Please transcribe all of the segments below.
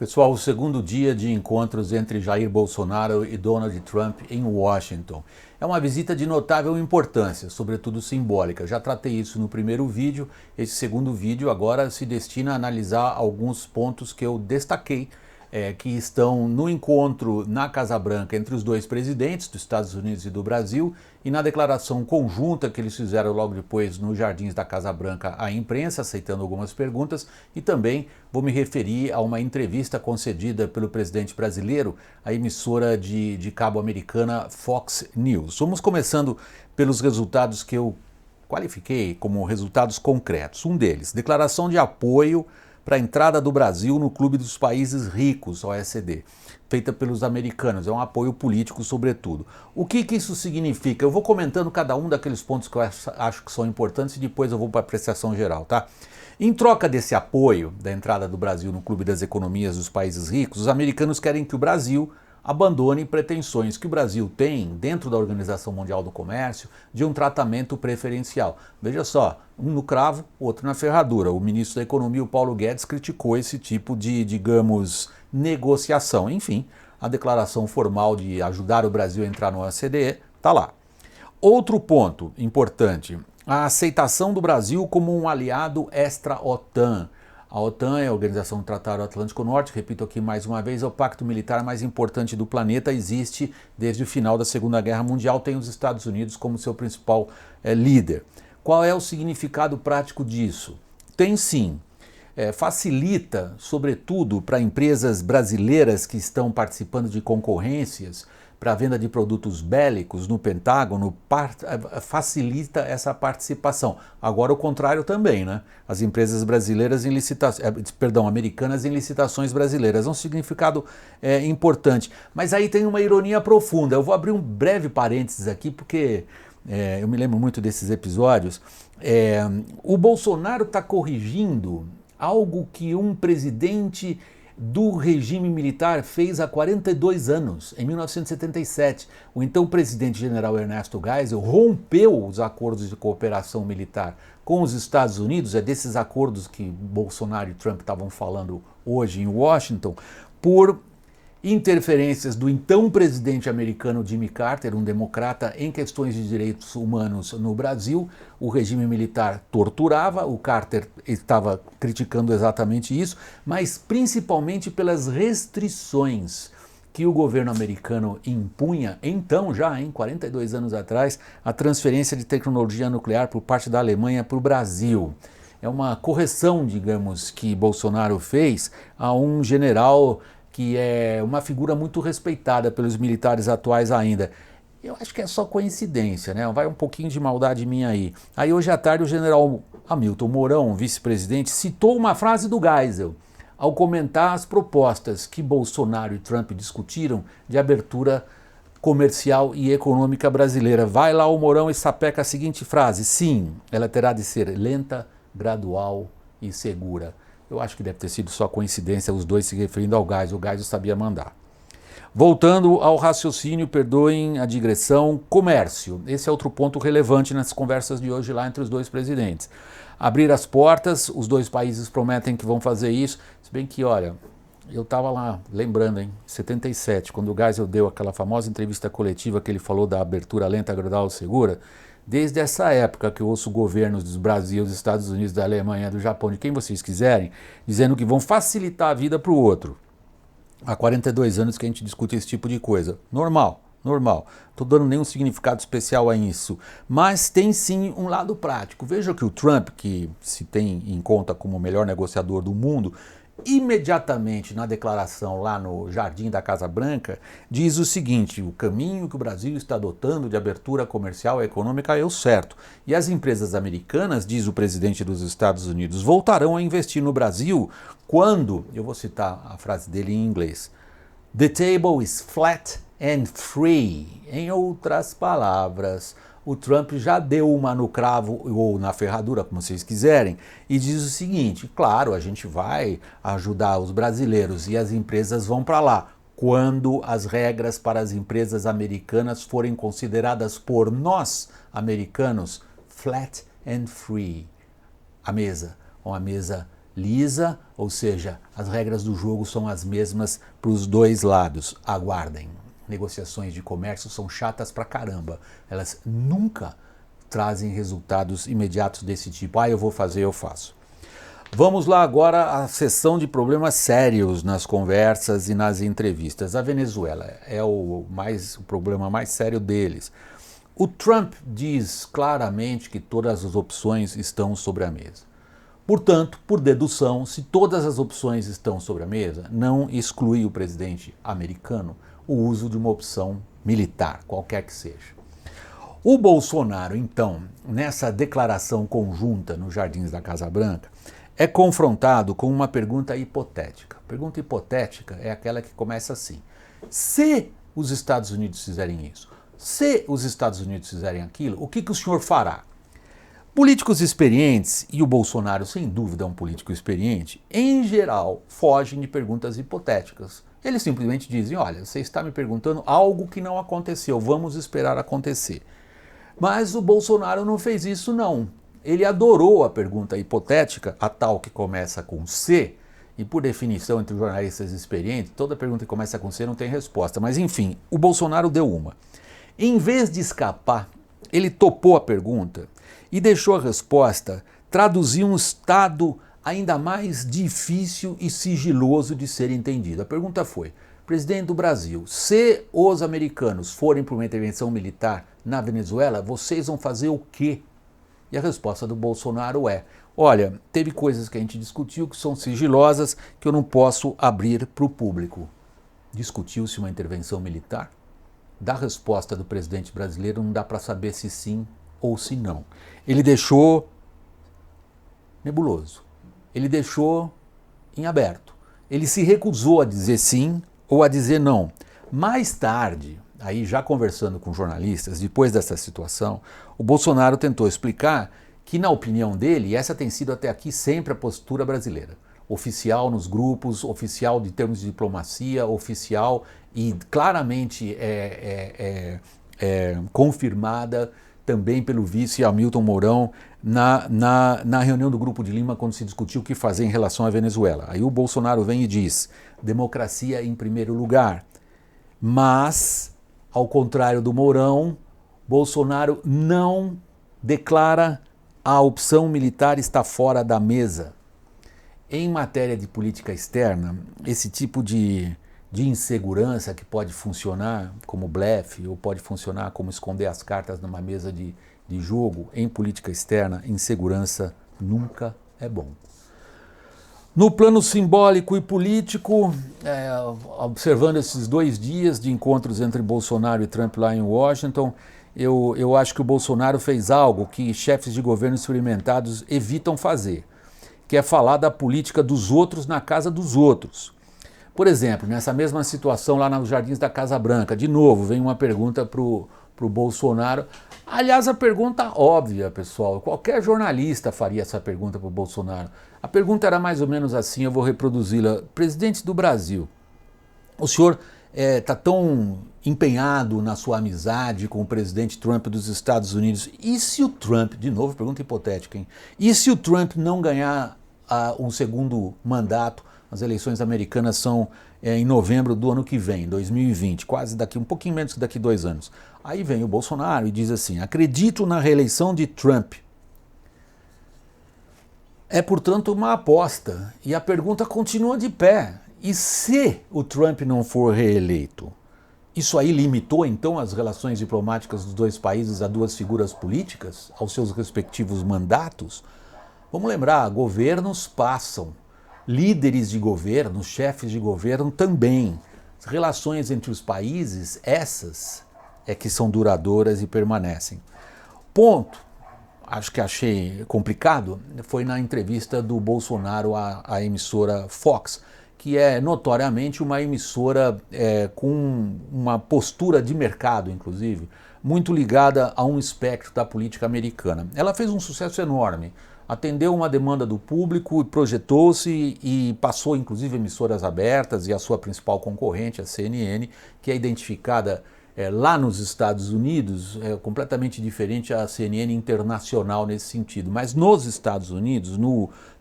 Pessoal, o segundo dia de encontros entre Jair Bolsonaro e Donald Trump em Washington. É uma visita de notável importância, sobretudo simbólica. Já tratei isso no primeiro vídeo. Esse segundo vídeo agora se destina a analisar alguns pontos que eu destaquei, que estão no encontro na Casa Branca entre os dois presidentes dos Estados Unidos e do Brasil e na declaração conjunta que eles fizeram logo depois nos jardins da Casa Branca à imprensa, aceitando algumas perguntas, e também vou me referir a uma entrevista concedida pelo presidente brasileiro à emissora de cabo americana Fox News. Vamos começando pelos resultados que eu qualifiquei como resultados concretos. Um deles, declaração de apoio para a entrada do Brasil no Clube dos Países Ricos, OECD, feita pelos americanos. É um apoio político, sobretudo. O que isso significa? Eu vou comentando cada um daqueles pontos que eu acho que são importantes e depois eu vou para a apreciação geral, tá? Em troca desse apoio da entrada do Brasil no Clube das Economias dos Países Ricos, os americanos querem que o Brasil abandone pretensões que o Brasil tem, dentro da Organização Mundial do Comércio, de um tratamento preferencial. Veja só, um no cravo, outro na ferradura. O ministro da Economia, o Paulo Guedes, criticou esse tipo de, digamos, negociação. Enfim, a declaração formal de ajudar o Brasil a entrar no OCDE está lá. Outro ponto importante, a aceitação do Brasil como um aliado extra-OTAN. A OTAN é a Organização do Tratado Atlântico Norte, repito aqui mais uma vez, é o pacto militar mais importante do planeta, existe desde o final da Segunda Guerra Mundial, tem os Estados Unidos como seu principal líder. Qual é o significado prático disso? Tem sim. Facilita, sobretudo para empresas brasileiras que estão participando de concorrências para a venda de produtos bélicos no Pentágono, facilita essa participação. Agora o contrário também, né? As empresas brasileiras em americanas em licitações brasileiras. É um significado importante. Mas aí tem uma ironia profunda. Eu vou abrir um breve parênteses aqui, porque eu me lembro muito desses episódios. O Bolsonaro está corrigindo algo que um presidente do regime militar fez há 42 anos, em 1977. O então presidente general Ernesto Geisel rompeu os acordos de cooperação militar com os Estados Unidos, é desses acordos que Bolsonaro e Trump estavam falando hoje em Washington, por interferências do então presidente americano Jimmy Carter, um democrata, em questões de direitos humanos no Brasil. O regime militar torturava, o Carter estava criticando exatamente isso, mas principalmente pelas restrições que o governo americano impunha, então já, 42 anos atrás, a transferência de tecnologia nuclear por parte da Alemanha para o Brasil. É uma correção, digamos, que Bolsonaro fez a um general que é uma figura muito respeitada pelos militares atuais ainda. Eu acho que é só coincidência, né? Vai um pouquinho de maldade minha aí. Aí hoje à tarde o general Hamilton Mourão, vice-presidente, citou uma frase do Geisel ao comentar as propostas que Bolsonaro e Trump discutiram de abertura comercial e econômica brasileira. Vai lá o Mourão e sapeca a seguinte frase: sim, ela terá de ser lenta, gradual e segura. Eu acho que deve ter sido só coincidência os dois se referindo ao Geisel. O Geisel sabia mandar. Voltando ao raciocínio, perdoem a digressão, comércio. Esse é outro ponto relevante nas conversas de hoje lá entre os dois presidentes. Abrir as portas, os dois países prometem que vão fazer isso, se bem que, olha, eu estava lá, lembrando, em 77, quando o Geisel deu aquela famosa entrevista coletiva que ele falou da abertura lenta, gradual e segura. Desde essa época que eu ouço governos do Brasil, dos Estados Unidos, da Alemanha, do Japão, de quem vocês quiserem, dizendo que vão facilitar a vida para o outro. Há 42 anos que a gente discute esse tipo de coisa. Normal, normal. Estou dando nenhum significado especial a isso. Mas tem sim um lado prático. Veja que o Trump, que se tem em conta como o melhor negociador do mundo, imediatamente na declaração lá no jardim da Casa Branca, diz o seguinte: o caminho que o Brasil está adotando de abertura comercial e econômica é o certo. E as empresas americanas, diz o presidente dos Estados Unidos, voltarão a investir no Brasil quando, eu vou citar a frase dele em inglês, "The table is flat and free". Em outras palavras, o Trump já deu uma no cravo ou na ferradura, como vocês quiserem, e diz o seguinte: claro, a gente vai ajudar os brasileiros e as empresas vão para lá quando as regras para as empresas americanas forem consideradas por nós, americanos, flat and free. A mesa, uma mesa lisa, ou seja, as regras do jogo são as mesmas para os dois lados. Aguardem. Negociações de comércio são chatas pra caramba. Elas nunca trazem resultados imediatos desse tipo. Eu vou fazer, eu faço. Vamos lá agora à sessão de problemas sérios nas conversas e nas entrevistas. A Venezuela é o problema mais sério deles. O Trump diz claramente que todas as opções estão sobre a mesa. Portanto, por dedução, se todas as opções estão sobre a mesa, não exclui o presidente americano o uso de uma opção militar, qualquer que seja. O Bolsonaro, então, nessa declaração conjunta nos Jardins da Casa Branca, é confrontado com uma pergunta hipotética. A pergunta hipotética é aquela que começa assim: se os Estados Unidos fizerem isso, se os Estados Unidos fizerem aquilo, o que o senhor fará? Políticos experientes, e o Bolsonaro sem dúvida é um político experiente, em geral fogem de perguntas hipotéticas. Eles simplesmente dizem: olha, você está me perguntando algo que não aconteceu, vamos esperar acontecer. Mas o Bolsonaro não fez isso não. Ele adorou a pergunta hipotética, a tal que começa com C, e por definição entre jornalistas experientes, toda pergunta que começa com C não tem resposta. Mas enfim, o Bolsonaro deu uma. Em vez de escapar, ele topou a pergunta e deixou a resposta traduzir um estado ainda mais difícil e sigiloso de ser entendido. A pergunta foi: presidente do Brasil, se os americanos forem para uma intervenção militar na Venezuela, vocês vão fazer o quê? E a resposta do Bolsonaro é: olha, teve coisas que a gente discutiu que são sigilosas que eu não posso abrir para o público. Discutiu-se uma intervenção militar? Da resposta do presidente brasileiro não dá para saber se sim ou se não. Ele deixou nebuloso. Ele deixou em aberto. Ele se recusou a dizer sim ou a dizer não. Mais tarde, aí já conversando com jornalistas, depois dessa situação, o Bolsonaro tentou explicar que, na opinião dele, e essa tem sido até aqui sempre a postura brasileira, oficial nos grupos, oficial de termos de diplomacia, oficial e claramente confirmada também pelo vice Hamilton Mourão na reunião do Grupo de Lima, quando se discutiu o que fazer em relação à Venezuela. Aí o Bolsonaro vem e diz: democracia em primeiro lugar. Mas, ao contrário do Mourão, Bolsonaro não declara a opção militar está fora da mesa. Em matéria de política externa, esse tipo de insegurança que pode funcionar como blefe ou pode funcionar como esconder as cartas numa mesa de jogo, em política externa, insegurança nunca é bom. No plano simbólico e político, observando esses 2 dias de encontros entre Bolsonaro e Trump lá em Washington, eu acho que o Bolsonaro fez algo que chefes de governo experimentados evitam fazer, que é falar da política dos outros na casa dos outros. Por exemplo, nessa mesma situação lá nos Jardins da Casa Branca, de novo, vem uma pergunta para o Bolsonaro. Aliás, a pergunta óbvia, pessoal, qualquer jornalista faria essa pergunta para o Bolsonaro. A pergunta era mais ou menos assim, eu vou reproduzi-la. Presidente do Brasil, o senhor está tão empenhado na sua amizade com o presidente Trump dos Estados Unidos. E se o Trump, de novo, pergunta hipotética, hein? E se o Trump não ganhar um segundo mandato? As eleições americanas são em novembro do ano que vem, 2020, quase daqui, um pouquinho menos que daqui 2 anos. Aí vem o Bolsonaro e diz assim: acredito na reeleição de Trump. É, portanto, uma aposta. E a pergunta continua de pé. E se o Trump não for reeleito? Isso aí limitou, então, as relações diplomáticas dos 2 países a 2 figuras políticas, aos seus respectivos mandatos? Vamos lembrar, governos passam. Líderes de governo, chefes de governo também. As relações entre os países, essas é que são duradouras e permanecem. Ponto, acho que achei complicado, foi na entrevista do Bolsonaro à emissora Fox, que é notoriamente uma emissora com uma postura de mercado, inclusive, muito ligada a um espectro da política americana. Ela fez um sucesso enorme. Atendeu uma demanda do público, projetou-se e passou inclusive emissoras abertas e a sua principal concorrente, a CNN, que é identificada lá nos Estados Unidos é completamente diferente a CNN internacional nesse sentido. Mas nos Estados Unidos,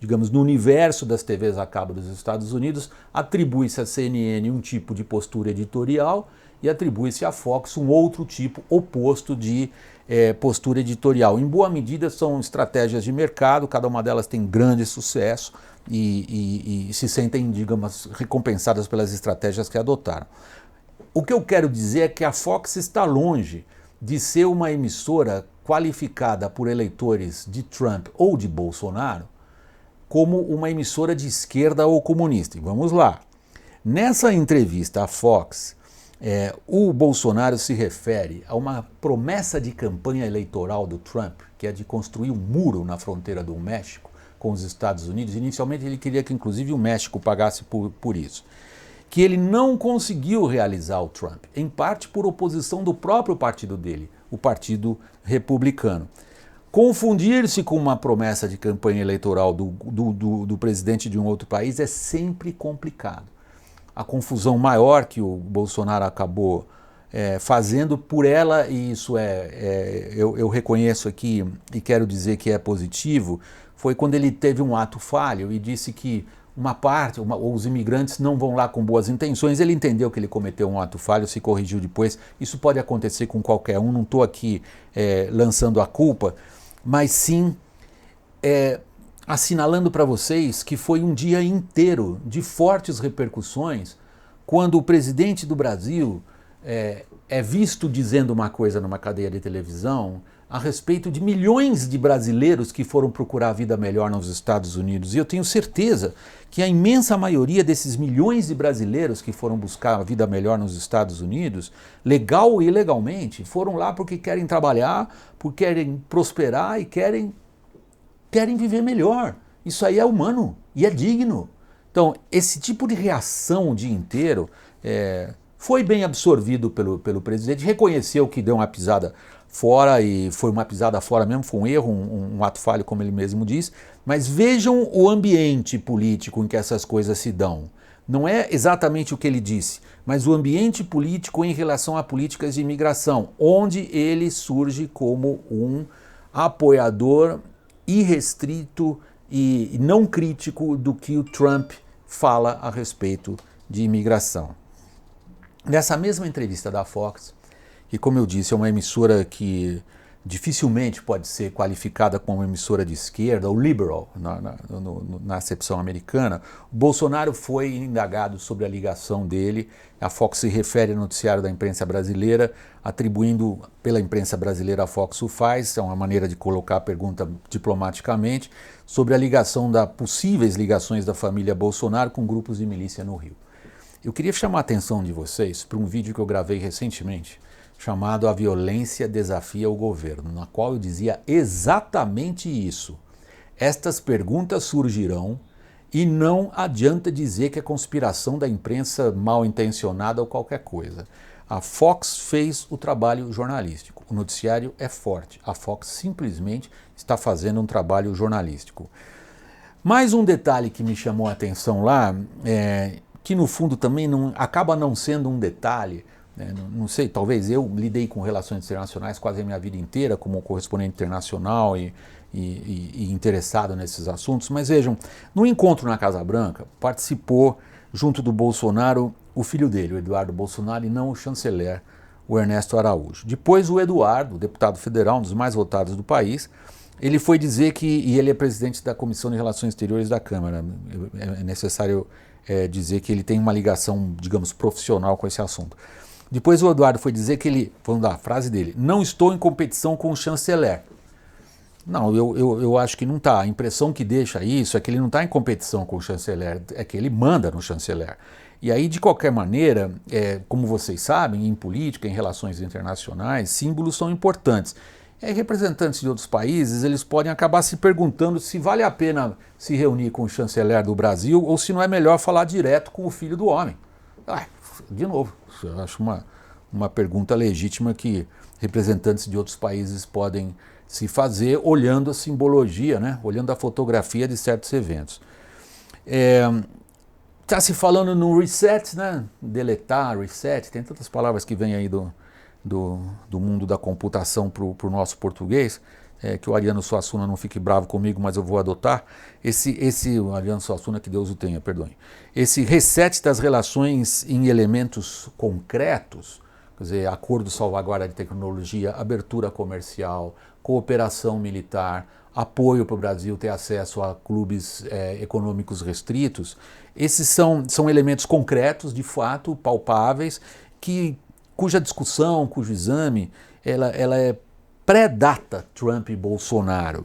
digamos, no universo das TVs a cabo dos Estados Unidos, atribui-se à CNN um tipo de postura editorial e atribui-se à Fox um outro tipo oposto de postura editorial. Em boa medida são estratégias de mercado, cada uma delas tem grande sucesso e se sentem, digamos, recompensadas pelas estratégias que adotaram. O que eu quero dizer é que a Fox está longe de ser uma emissora qualificada por eleitores de Trump ou de Bolsonaro como uma emissora de esquerda ou comunista. E vamos lá. Nessa entrevista à Fox, o Bolsonaro se refere a uma promessa de campanha eleitoral do Trump, que é de construir um muro na fronteira do México com os Estados Unidos. Inicialmente ele queria que inclusive o México pagasse por isso. Que ele não conseguiu realizar o Trump, em parte por oposição do próprio partido dele, o Partido Republicano. Confundir-se com uma promessa de campanha eleitoral do presidente de um outro país é sempre complicado. A confusão maior que o Bolsonaro acabou fazendo por ela, e isso eu reconheço aqui e quero dizer que é positivo, foi quando ele teve um ato falho e disse que os imigrantes não vão lá com boas intenções. Ele entendeu que ele cometeu um ato falho, se corrigiu depois. Isso pode acontecer com qualquer um, não estou aqui lançando a culpa, mas sim assinalando para vocês que foi um dia inteiro de fortes repercussões quando o presidente do Brasil é visto dizendo uma coisa numa cadeia de televisão a respeito de milhões de brasileiros que foram procurar a vida melhor nos Estados Unidos. E eu tenho certeza que a imensa maioria desses milhões de brasileiros que foram buscar a vida melhor nos Estados Unidos, legal ou ilegalmente, foram lá porque querem trabalhar, porque querem prosperar e querem viver melhor. Isso aí é humano e é digno. Então, esse tipo de reação o dia inteiro foi bem absorvido pelo presidente, reconheceu que deu uma pisada fora, e foi uma pisada fora mesmo, foi um erro, um ato falho, como ele mesmo diz, mas vejam o ambiente político em que essas coisas se dão. Não é exatamente o que ele disse, mas o ambiente político em relação a políticas de imigração, onde ele surge como um apoiador irrestrito e não crítico do que o Trump fala a respeito de imigração. Nessa mesma entrevista da Fox, que, como eu disse, é uma emissora que dificilmente pode ser qualificada como uma emissora de esquerda ou liberal na acepção americana, o Bolsonaro foi indagado sobre a ligação dele. A Fox se refere ao noticiário da imprensa brasileira, atribuindo pela imprensa brasileira a Fox o faz, é uma maneira de colocar a pergunta diplomaticamente, sobre a ligação possíveis ligações da família Bolsonaro com grupos de milícia no Rio. Eu queria chamar a atenção de vocês para um vídeo que eu gravei recentemente, chamado A Violência Desafia o Governo, na qual eu dizia exatamente isso. Estas perguntas surgirão e não adianta dizer que é conspiração da imprensa mal intencionada ou qualquer coisa. A Fox fez o trabalho jornalístico, o noticiário é forte, a Fox simplesmente está fazendo um trabalho jornalístico. Mais um detalhe que me chamou a atenção lá, que no fundo também acaba não sendo um detalhe, não sei, talvez eu lidei com relações internacionais quase a minha vida inteira como correspondente internacional e interessado nesses assuntos, mas vejam, no encontro na Casa Branca participou junto do Bolsonaro o filho dele, o Eduardo Bolsonaro, e não o chanceler, o Ernesto Araújo. Depois o Eduardo, deputado federal, um dos mais votados do país, ele foi dizer e ele é presidente da Comissão de Relações Exteriores da Câmara, é necessário dizer que ele tem uma ligação, digamos, profissional com esse assunto. Depois o Eduardo foi dizer que ele, vamos lá, a frase dele, não estou em competição com o chanceler. Não, eu acho que não está. A impressão que deixa isso é que ele não está em competição com o chanceler, é que ele manda no chanceler. E aí, de qualquer maneira, como vocês sabem, em política, em relações internacionais, símbolos são importantes. E aí, representantes de outros países, eles podem acabar se perguntando se vale a pena se reunir com o chanceler do Brasil ou se não é melhor falar direto com o filho do homem. De novo, eu acho uma pergunta legítima que representantes de outros países podem se fazer olhando a simbologia, né? Olhando a fotografia de certos eventos. Está se falando no reset, né? Deletar, reset, tem tantas palavras que vêm aí do mundo da computação para o nosso português, que o Ariano Suassuna não fique bravo comigo, mas eu vou adotar, o Ariano Suassuna, que Deus o tenha, perdoe, esse reset das relações em elementos concretos, quer dizer, acordo de salvaguarda de tecnologia, abertura comercial, cooperação militar, apoio para o Brasil ter acesso a clubes econômicos restritos, esses são elementos concretos, de fato, palpáveis, cuja discussão, cujo exame, ela é pré-data Trump e Bolsonaro.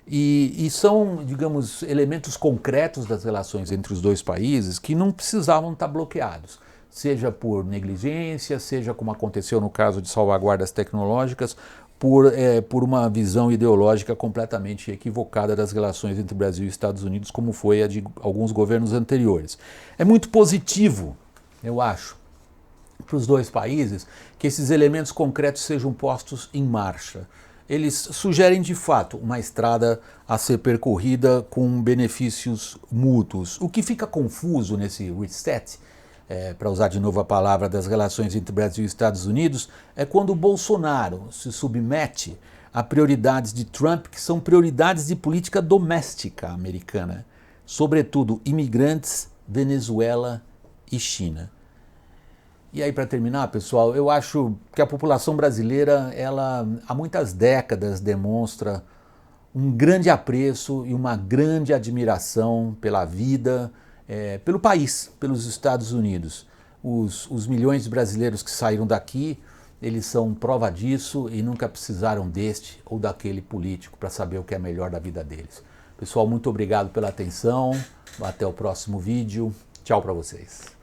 E são, digamos, elementos concretos das relações entre os dois países que não precisavam estar bloqueados, seja por negligência, seja como aconteceu no caso de salvaguardas tecnológicas, por uma visão ideológica completamente equivocada das relações entre Brasil e Estados Unidos, como foi a de alguns governos anteriores. É muito positivo, eu acho, para os dois países, que esses elementos concretos sejam postos em marcha. Eles sugerem, de fato, uma estrada a ser percorrida com benefícios mútuos. O que fica confuso nesse reset, para usar de novo a palavra, das relações entre Brasil e Estados Unidos, é quando o Bolsonaro se submete a prioridades de Trump, que são prioridades de política doméstica americana, sobretudo imigrantes, Venezuela e China. E aí, para terminar, pessoal, eu acho que a população brasileira, ela há muitas décadas demonstra um grande apreço e uma grande admiração pela vida, pelo país, pelos Estados Unidos. Os milhões de brasileiros que saíram daqui, eles são prova disso e nunca precisaram deste ou daquele político para saber o que é melhor da vida deles. Pessoal, muito obrigado pela atenção, até o próximo vídeo, tchau para vocês.